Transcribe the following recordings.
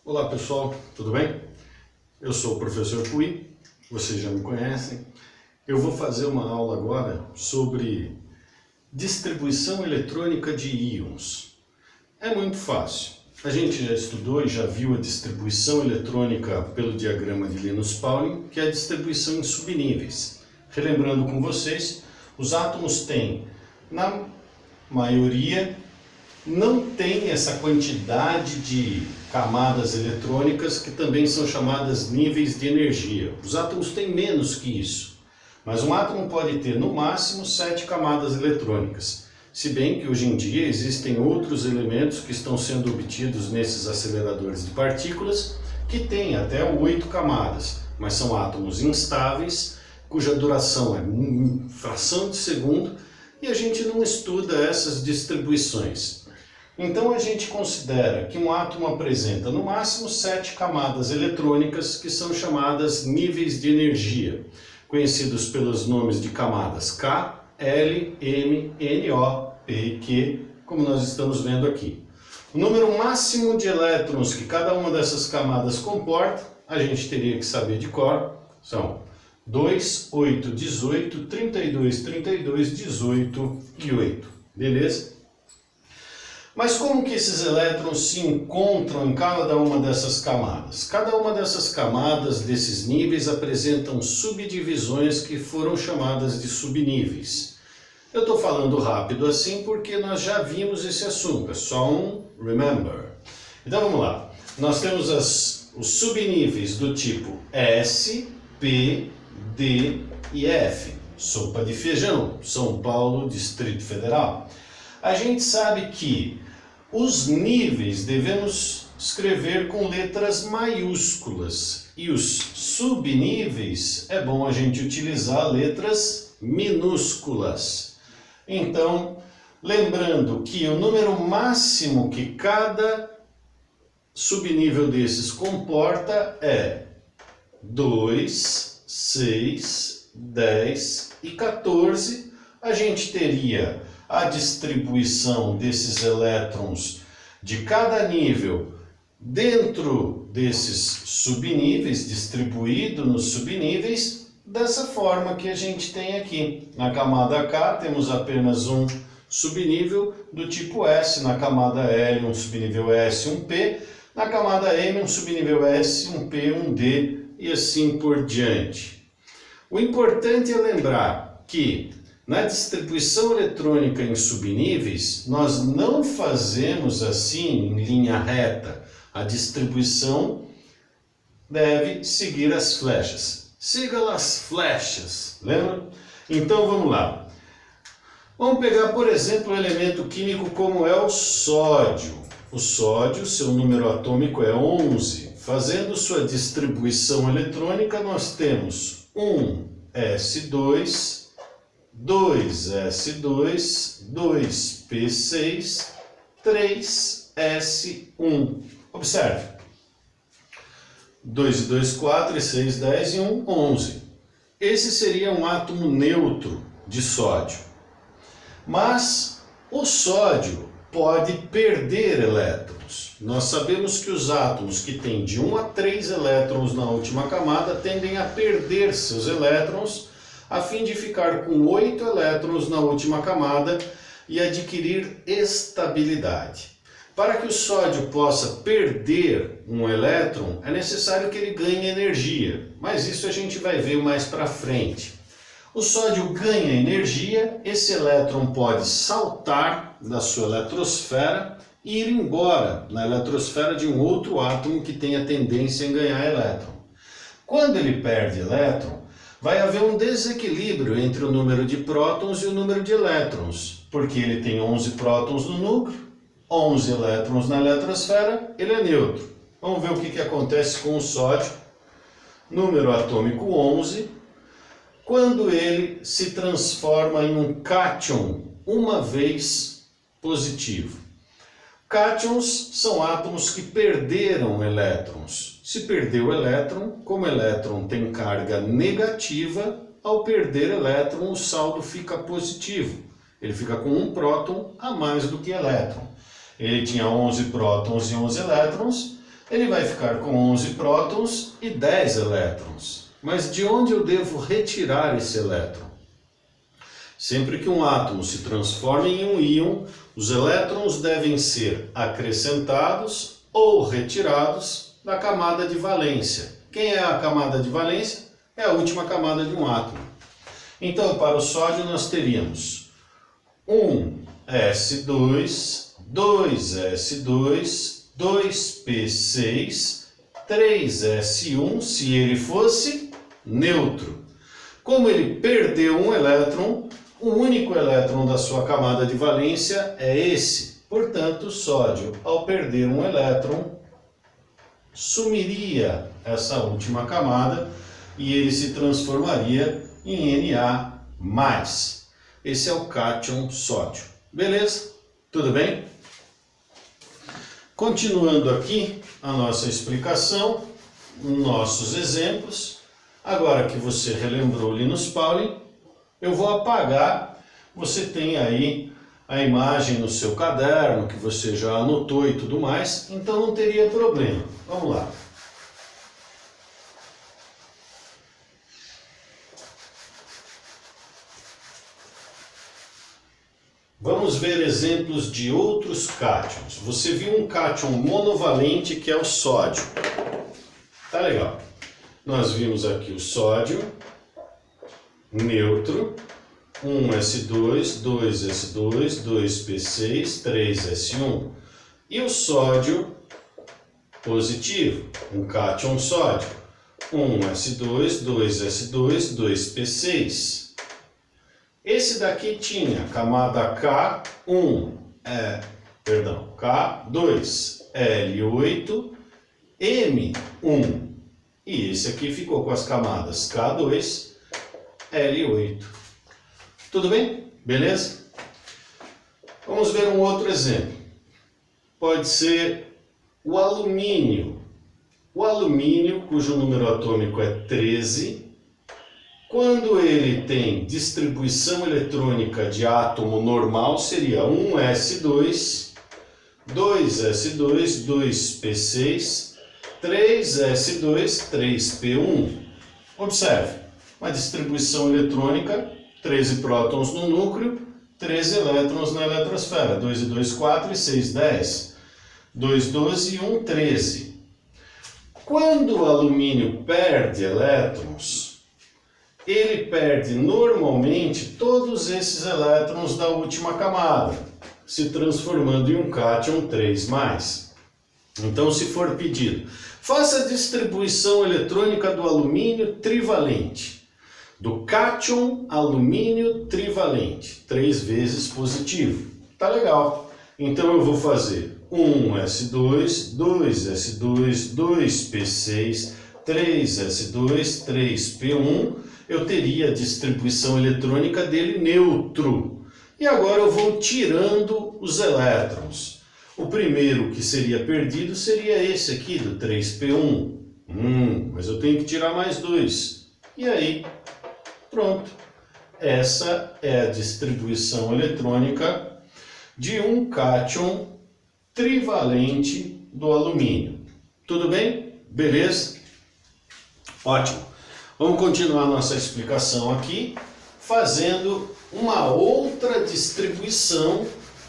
Olá pessoal, tudo bem? Eu sou o professor Pui, vocês já me conhecem. Eu vou fazer uma aula agora sobre distribuição eletrônica de íons. É muito fácil. A gente já estudou e já viu a distribuição eletrônica pelo diagrama de Linus-Pauling, que é a distribuição em subníveis. Relembrando com vocês, os átomos têm, na maioria, não tem essa quantidade de camadas eletrônicas que também são chamadas níveis de energia. Os átomos têm menos que isso, mas um átomo pode ter no máximo 7 camadas eletrônicas. Se bem que hoje em dia existem outros elementos que estão sendo obtidos nesses aceleradores de partículas que têm até 8 camadas, mas são átomos instáveis, cuja duração é fração de segundo e a gente não estuda essas distribuições. Então a gente considera que um átomo apresenta no máximo 7 camadas eletrônicas que são chamadas níveis de energia, conhecidos pelos nomes de camadas K, L, M, N, O, P e Q, como nós estamos vendo aqui. O número máximo de elétrons que cada uma dessas camadas comporta, a gente teria que saber de cor, são 2, 8, 18, 32, 32, 18 e 8, beleza? Mas como que esses elétrons se encontram em cada uma dessas camadas? Cada uma dessas camadas, desses níveis, apresentam subdivisões que foram chamadas de subníveis. Eu estou falando rápido assim porque nós já vimos esse assunto, é só um remember. Então vamos lá. Nós temos os subníveis do tipo S, P, D e F. Sopa de feijão, São Paulo, Distrito Federal. A gente sabe que os níveis devemos escrever com letras maiúsculas e os subníveis é bom a gente utilizar letras minúsculas. Então, lembrando que o número máximo que cada subnível desses comporta é 2, 6, 10 e 14. A gente teria a distribuição desses elétrons de cada nível dentro desses subníveis, distribuído nos subníveis, dessa forma que a gente tem aqui. Na camada K temos apenas um subnível do tipo S, na camada L um subnível S, um P, na camada M um subnível S, um P, um D e assim por diante. O importante é lembrar que na distribuição eletrônica em subníveis, nós não fazemos assim em linha reta. A distribuição deve seguir as flechas. Siga as flechas, lembra? Então vamos lá. Vamos pegar, por exemplo, um elemento químico como é o sódio. O sódio, seu número atômico é 11. Fazendo sua distribuição eletrônica, nós temos 1s2, 2s2, 2p6, 3s1. Observe. 2 e 2, 4, e 6, 10 e 1, 11. Esse seria um átomo neutro de sódio. Mas o sódio pode perder elétrons. Nós sabemos que os átomos que têm de 1 a 3 elétrons na última camada tendem a perder seus elétrons a fim de ficar com 8 elétrons na última camada e adquirir estabilidade. Para que o sódio possa perder um elétron, é necessário que ele ganhe energia, mas isso a gente vai ver mais para frente. O sódio ganha energia, esse elétron pode saltar da sua eletrosfera e ir embora na eletrosfera de um outro átomo que tenha tendência em ganhar elétron. Quando ele perde elétron, vai haver um desequilíbrio entre o número de prótons e o número de elétrons, porque ele tem 11 prótons no núcleo, 11 elétrons na eletrosfera, ele é neutro. Vamos ver o que acontece com o sódio, número atômico 11, quando ele se transforma em um cátion, uma vez positivo. Cátions são átomos que perderam elétrons. Se perdeu o elétron, como o elétron tem carga negativa, ao perder elétron o saldo fica positivo. Ele fica com um próton a mais do que elétron. Ele tinha 11 prótons e 11 elétrons, ele vai ficar com 11 prótons e 10 elétrons. Mas de onde eu devo retirar esse elétron? Sempre que um átomo se transforma em um íon, os elétrons devem ser acrescentados ou retirados da camada de valência. Quem é a camada de valência? É a última camada de um átomo. Então, para o sódio, nós teríamos 1s2, 2s2, 2p6, 3s1, se ele fosse neutro. Como ele perdeu um elétron, o único elétron da sua camada de valência é esse. Portanto, o sódio, ao perder um elétron, sumiria essa última camada e ele se transformaria em Na+. Esse é o cátion sódio. Beleza? Tudo bem? Continuando aqui a nossa explicação, nossos exemplos. Agora que você relembrou Linus Pauling, eu vou apagar. Você tem aí a imagem no seu caderno, que você já anotou e tudo mais, então não teria problema. Vamos lá. Vamos ver exemplos de outros cátions. Você viu um cátion monovalente que é o sódio. Tá legal. Nós vimos aqui o sódio neutro, 1s2, 2s2, 2p6, 3s1. E o sódio positivo, um cátion sódio, 1s2, 2s2, 2p6. Esse daqui tinha camada K1, K2, L8, M1. E esse aqui ficou com as camadas K2, L8. Tudo bem? Beleza? Vamos ver um outro exemplo. Pode ser o alumínio. O alumínio, cujo número atômico é 13, quando ele tem distribuição eletrônica de átomo normal, seria 1s2, 2s2, 2p6, 3s2, 3p1. Observe, uma distribuição eletrônica, 13 prótons no núcleo, 13 elétrons na eletrosfera, 2 e 2, 4 e 6, 10, 2, 12 e 1, 13. Quando o alumínio perde elétrons, ele perde normalmente todos esses elétrons da última camada, se transformando em um cátion 3+. Então, se for pedido, faça a distribuição eletrônica do alumínio trivalente, do cátion alumínio trivalente, 3 vezes positivo. Tá legal. Então, eu vou fazer 1s2, 2s2, 2p6, 3s2, 3p1, eu teria a distribuição eletrônica dele neutro. E agora eu vou tirando os elétrons. O primeiro que seria perdido seria esse aqui, do 3p1. Mas eu tenho que tirar mais 2. E aí, pronto. Essa é a distribuição eletrônica de um cátion trivalente do alumínio. Tudo bem? Beleza? Ótimo. Vamos continuar nossa explicação aqui, fazendo uma outra distribuição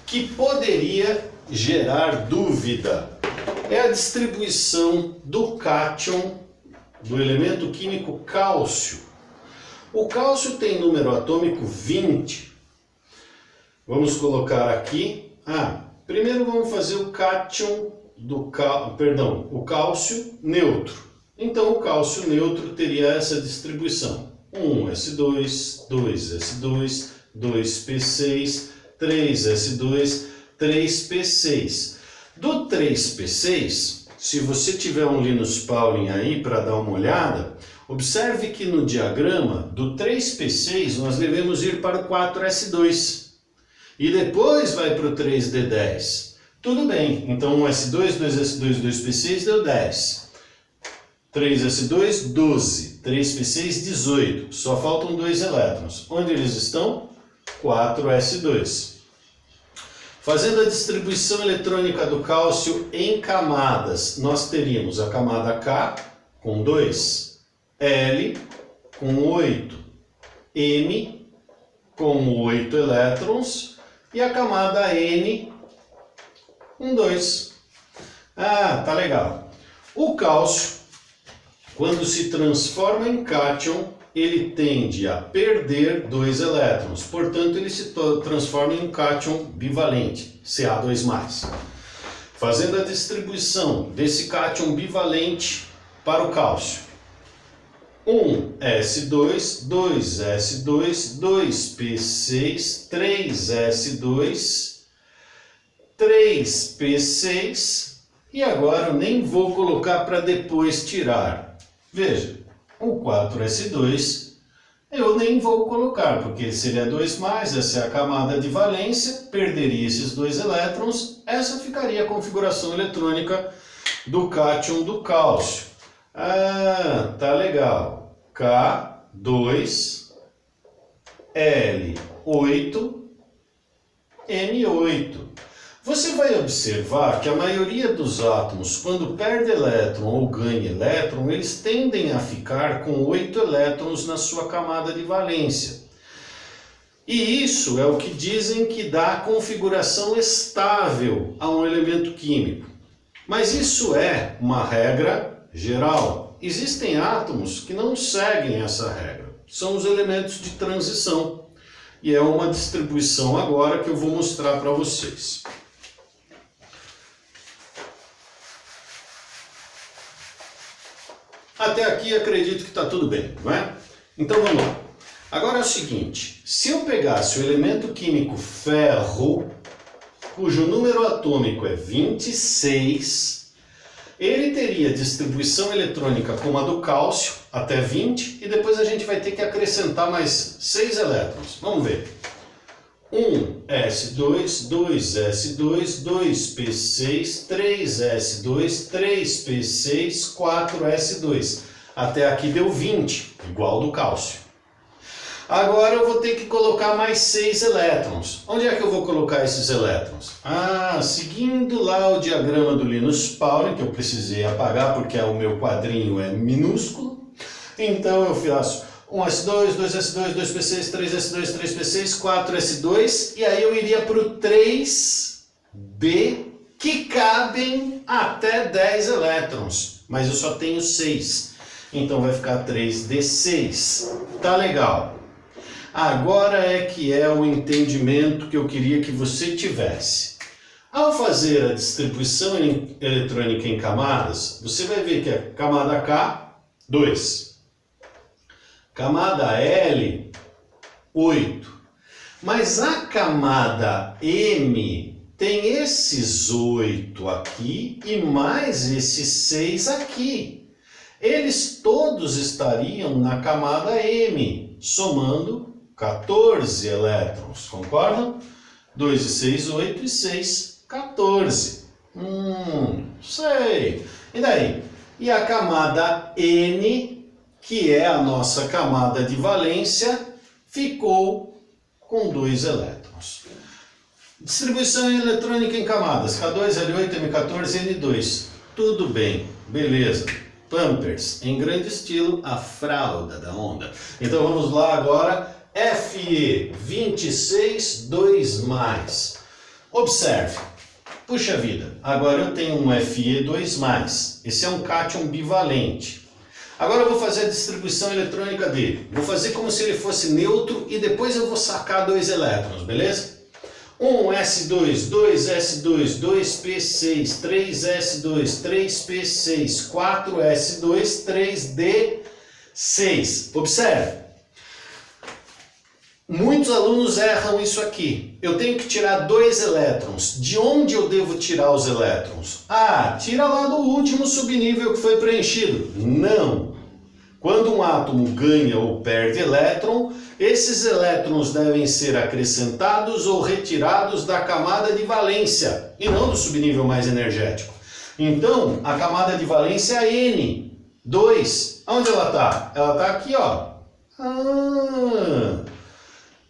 que poderia gerar dúvida. É a distribuição do cátion, do elemento químico cálcio. O cálcio tem número atômico 20. Vamos colocar aqui. Primeiro vamos fazer o cátion o cálcio neutro. Então, o cálcio neutro teria essa distribuição. 1s2, 2s2, 2p6, 3s2, 3p6. Do 3p6, se você tiver um Linus Pauling aí para dar uma olhada, observe que no diagrama do 3p6 nós devemos ir para o 4s2. E depois vai para o 3d10. Tudo bem, então 1s2, 2s2, 2p6 deu 10. 3s2, 12. 3p6, 18. Só faltam 2 elétrons. Onde eles estão? 4s2. Fazendo a distribuição eletrônica do cálcio em camadas, nós teríamos a camada K com 2, L com 8, M com 8 elétrons e a camada N com 2. Ah, tá legal. O cálcio, quando se transforma em cátion, ele tende a perder 2 elétrons. Portanto, ele se transforma em um cátion bivalente, Ca2+. Fazendo a distribuição desse cátion bivalente para o cálcio. 1s2, 2s2, 2p6, 3s2, 3p6 e agora eu nem vou colocar para depois tirar. Veja, o 4s2 eu nem vou colocar, porque seria 2+, essa é a camada de valência, perderia esses 2 elétrons, essa ficaria a configuração eletrônica do cátion do cálcio. Ah, tá legal. K2, L8, M8. Você vai observar que a maioria dos átomos, quando perde elétron ou ganha elétron, eles tendem a ficar com 8 elétrons na sua camada de valência. E isso é o que dizem que dá configuração estável a um elemento químico. Mas isso é uma regra geral. Existem átomos que não seguem essa regra. São os elementos de transição. E é uma distribuição agora que eu vou mostrar para vocês. Até aqui acredito que está tudo bem, não é? Então vamos lá. Agora é o seguinte, se eu pegasse o elemento químico ferro, cujo número atômico é 26, ele teria distribuição eletrônica como a do cálcio, até 20, e depois a gente vai ter que acrescentar mais 6 elétrons. Vamos ver. 1s2, 2s2, 2p6, 3s2, 3p6, 4s2. Até aqui deu 20, igual do cálcio. Agora eu vou ter que colocar mais 6 elétrons. Onde é que eu vou colocar esses elétrons? Ah, seguindo lá o diagrama do Linus Pauling, que eu precisei apagar porque o meu quadrinho é minúsculo. Então eu faço 1s2, 2s2, 2p6, 3s2, 3p6, 4s2 e aí eu iria para o 3b, que cabem até 10 elétrons, mas eu só tenho 6, então vai ficar 3d6. Tá legal. Agora é que é o entendimento que eu queria que você tivesse. Ao fazer a distribuição eletrônica em camadas, você vai ver que a camada K, 2. Camada L, 8. Mas a camada M tem esses 8 aqui e mais esses 6 aqui. Eles todos estariam na camada M, somando 14 elétrons, concordam? 2 e 6, 8 e 6, 14. Sei. E daí? E a camada N, que é a nossa camada de valência, ficou com 2 elétrons. Distribuição eletrônica em camadas, K2, L8, M14, N2. Tudo bem, beleza. Pampers, em grande estilo, a fralda da onda. Então vamos lá agora, Fe, 26, 2+. Observe, puxa vida, agora eu tenho um Fe 2+. Esse é um cátion bivalente. Agora eu vou fazer a distribuição eletrônica dele. Vou fazer como se ele fosse neutro e depois eu vou sacar 2 elétrons, beleza? 1s2, 2s2, 2p6, 3s2, 3p6, 4s2, 3d6. Observe. Muitos alunos erram isso aqui. Eu tenho que tirar 2 elétrons. De onde eu devo tirar os elétrons? Ah, tira lá do último subnível que foi preenchido. Não. Quando um átomo ganha ou perde elétron, esses elétrons devem ser acrescentados ou retirados da camada de valência e não do subnível mais energético. Então, a camada de valência é N, 2. Onde ela está? Ela está aqui, ó.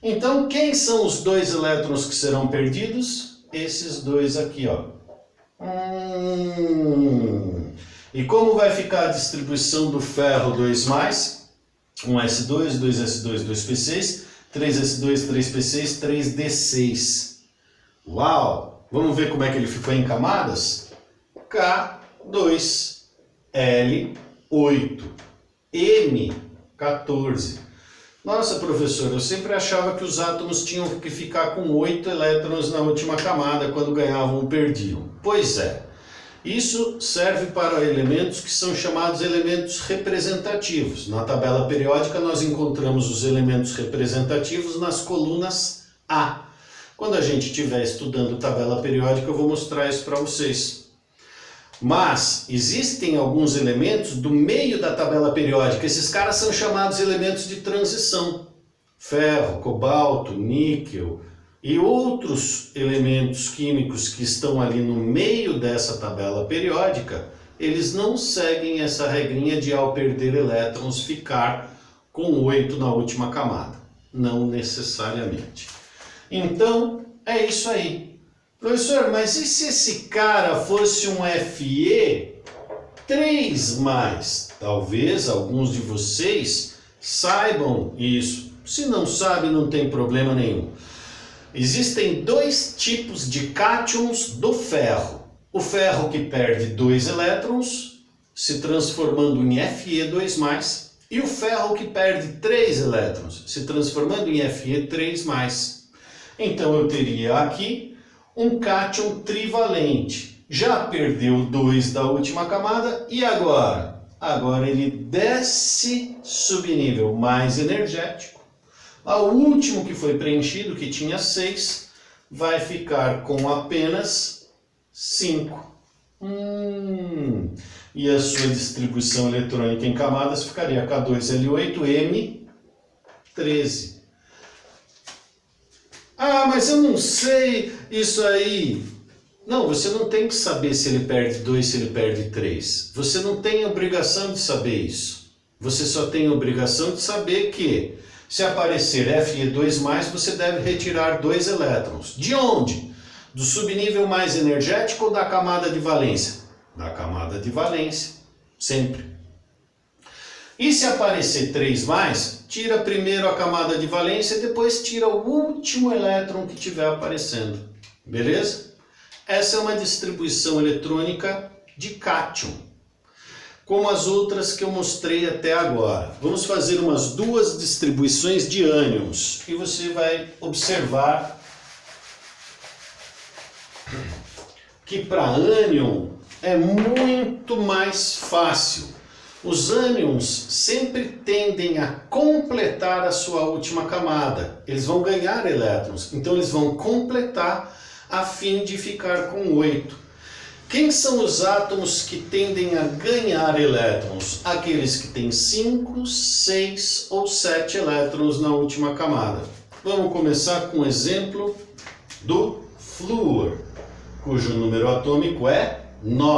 Então, quem são os 2 elétrons que serão perdidos? esses dois aqui, ó. E como vai ficar a distribuição do ferro 2+, 1s2, 2s2, 2p6, 3s2, 3p6, 3d6. Uau! Vamos ver como é que ele ficou em camadas? K2, L8, M14. Nossa, professor, eu sempre achava que os átomos tinham que ficar com 8 elétrons na última camada quando ganhavam ou perdiam. Pois é, isso serve para elementos que são chamados elementos representativos. Na tabela periódica nós encontramos os elementos representativos nas colunas A. Quando a gente estiver estudando tabela periódica eu vou mostrar isso para vocês. Mas existem alguns elementos do meio da tabela periódica. Esses caras são chamados elementos de transição. Ferro, cobalto, níquel e outros elementos químicos que estão ali no meio dessa tabela periódica, eles não seguem essa regrinha de ao perder elétrons ficar com 8 na última camada. Não necessariamente. Então, é isso aí. Professor, mas e se esse cara fosse um Fe3+? Talvez alguns de vocês saibam isso. Se não sabe, não tem problema nenhum. Existem dois tipos de cátions do ferro. O ferro que perde 2 elétrons, se transformando em Fe2+, e o ferro que perde 3 elétrons, se transformando em Fe3+. Então eu teria aqui um cátion trivalente. Já perdeu 2 da última camada e agora? Agora ele desce subnível mais energético. O último que foi preenchido, que tinha 6, vai ficar com apenas 5. E a sua distribuição eletrônica em camadas ficaria K2L8M13. Ah, mas eu não sei isso aí. Não, você não tem que saber se ele perde 2, se ele perde 3. Você não tem obrigação de saber isso. Você só tem obrigação de saber que, se aparecer Fe2+, você deve retirar 2 elétrons. De onde? Do subnível mais energético ou da camada de valência? Da camada de valência, sempre. E se aparecer 3+, tira primeiro a camada de valência e depois tira o último elétron que estiver aparecendo. Beleza? Essa é uma distribuição eletrônica de cátion, como as outras que eu mostrei até agora. Vamos fazer umas 2 distribuições de ânions e você vai observar que para ânion é muito mais fácil. Os ânions sempre tendem a completar a sua última camada. Eles vão ganhar elétrons, então eles vão completar a fim de ficar com 8. Quem são os átomos que tendem a ganhar elétrons? Aqueles que têm 5, 6 ou 7 elétrons na última camada. Vamos começar com o exemplo do flúor, cujo número atômico é 9.